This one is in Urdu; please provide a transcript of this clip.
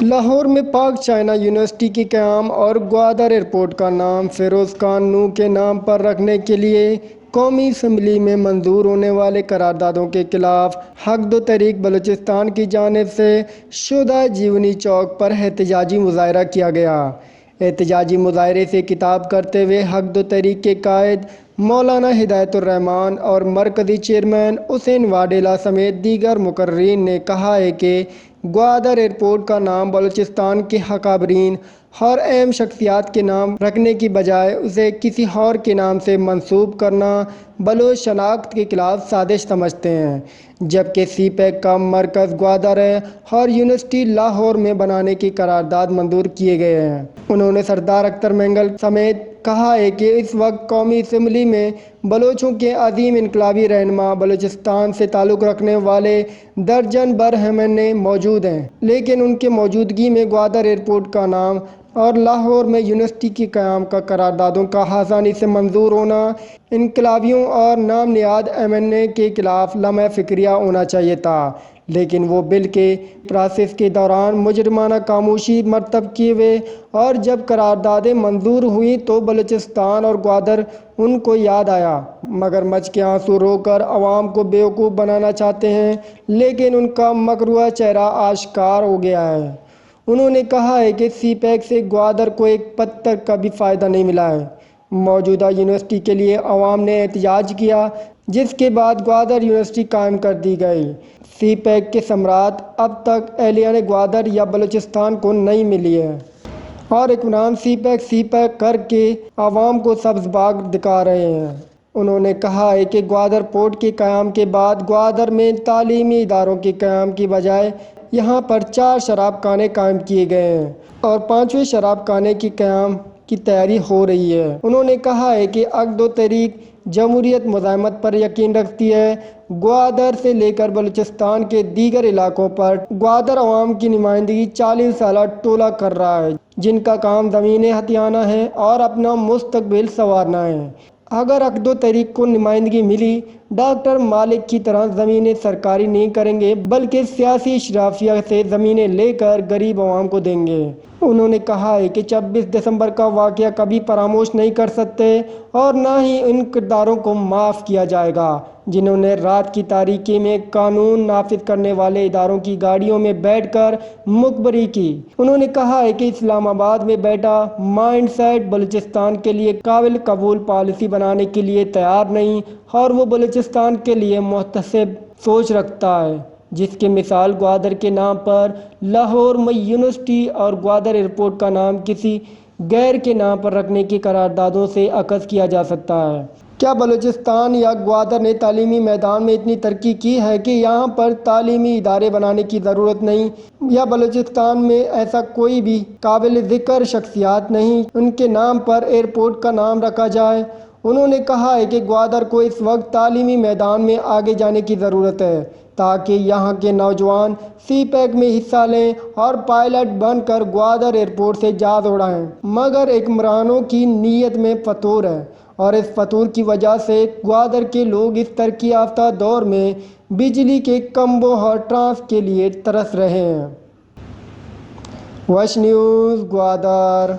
لاہور میں پاک چائنا یونیورسٹی کے قیام اور گوادر ایئرپورٹ کا نام فیروز خان نو کے نام پر رکھنے کے لیے قومی اسمبلی میں منظور ہونے والے قراردادوں کے خلاف حق دو تحریک بلوچستان کی جانب سے شودہ جیونی چوک پر احتجاجی مظاہرہ کیا گیا۔ احتجاجی مظاہرے سے خطاب کرتے ہوئے حق دو تحریک کے قائد مولانا ہدایت الرحمان اور مرکزی چیئرمین حسین واڈیلا سمیت دیگر مقررین نے کہا ہے کہ گوادر ایئرپورٹ کا نام بلوچستان کے اکابرین اور اہم شخصیات کے نام رکھنے کی بجائے اسے کسی اور کے نام سے منسوب کرنا بلوچ شناخت کے خلاف سازش سمجھتے ہیں، جبکہ سی پیک کا مرکز گوادر ہے اور یونیورسٹی لاہور میں بنانے کی قرارداد منظور کیے گئے ہیں۔ انہوں نے سردار اختر مینگل سمیت کہا ہے کہ اس وقت قومی اسمبلی میں بلوچوں کے عظیم انقلابی رہنما بلوچستان سے تعلق رکھنے والے درجن بھر ایم این اے موجود ہیں، لیکن ان کی موجودگی میں گوادر ایئرپورٹ کا نام اور لاہور میں یونیورسٹی کے قیام کا قراردادوں کا آسانی سے منظور ہونا انقلابیوں اور نام نہاد ایم این اے کے خلاف لمحہ فکریہ ہونا چاہیے تھا، لیکن وہ بل کے پروسیس کے دوران مجرمانہ خاموشی مرتب کیے ہوئے اور جب قراردادیں منظور ہوئیں تو بلوچستان اور گوادر ان کو یاد آیا۔ مگرمچھ کے آنسو رو کر عوام کو بیوقوف بنانا چاہتے ہیں، لیکن ان کا مکروہ چہرہ آشکار ہو گیا ہے۔ انہوں نے کہا ہے کہ سی پیک سے گوادر کو ایک پتھر کا بھی فائدہ نہیں ملا ہے۔ موجودہ یونیورسٹی کے لیے عوام نے احتجاج کیا، جس کے بعد گوادر یونیورسٹی قائم کر دی گئی۔ سی پیک کے ثمرات اب تک اہلیان گوادر یا بلوچستان کو نہیں ملی ہیں اور حکمران سی پیک کر کے عوام کو سبز باغ دکھا رہے ہیں۔ انہوں نے کہا ہے کہ گوادر پورٹ کے قیام کے بعد گوادر میں تعلیمی اداروں کے قیام کی بجائے یہاں پر 4 شراب خانے قائم کیے گئے ہیں اور 5ویں شراب خانے کے قیام کی تیاری ہو رہی ہے۔ انہوں نے کہا ہے کہ حق دو تحریک جمہوریت مزاحمت پر یقین رکھتی ہے۔ گوادر سے لے کر بلوچستان کے دیگر علاقوں پر گوادر عوام کی نمائندگی 40 سالہ ٹولہ کر رہا ہے، جن کا کام زمینیں ہتھیانا ہے اور اپنا مستقبل سنوارنا ہے۔ اگر حق دو تحریک کو نمائندگی ملی، ڈاکٹر مالک کی طرح زمینیں سرکاری نہیں کریں گے بلکہ سیاسی اشرافیہ سے زمینیں لے کر غریب عوام کو دیں گے۔ انہوں نے کہا ہے کہ 26 دسمبر کا واقعہ کبھی فراموش نہیں کر سکتے اور نہ ہی ان کرداروں کو معاف کیا جائے گا جنہوں نے رات کی تاریکی میں قانون نافذ کرنے والے اداروں کی گاڑیوں میں بیٹھ کر مخبری کی۔ انہوں نے کہا ہے کہ اسلام آباد میں بیٹھا مائنڈ سیٹ بلوچستان کے لیے قابل قبول پالیسی بنانے کے لیے تیار نہیں اور وہ بلوچستان کے لیے محتسب سوچ رکھتا ہے، جس کی مثال گوادر کے نام پر لاہور میں یونیورسٹی اور گوادر ایئرپورٹ کا نام کسی غیر کے نام پر رکھنے کی قراردادوں سے اخذ کیا جا سکتا ہے۔ کیا بلوچستان یا گوادر نے تعلیمی میدان میں اتنی ترقی کی ہے کہ یہاں پر تعلیمی ادارے بنانے کی ضرورت نہیں، یا بلوچستان میں ایسا کوئی بھی قابل ذکر شخصیات نہیں ان کے نام پر ایئرپورٹ کا نام رکھا جائے؟ انہوں نے کہا ہے کہ گوادر کو اس وقت تعلیمی میدان میں آگے جانے کی ضرورت ہے تاکہ یہاں کے نوجوان سی پیک میں حصہ لیں اور پائلٹ بن کر گوادر ایئرپورٹ سے جہاز اڑائیں، مگر حکمرانوں کی نیت میں فتور ہے اور اس فتور کی وجہ سے گوادر کے لوگ اس ترقی یافتہ دور میں بجلی کے کھمبوں اور ٹرانس کے لیے ترس رہے ہیں۔ وش نیوز گوادر۔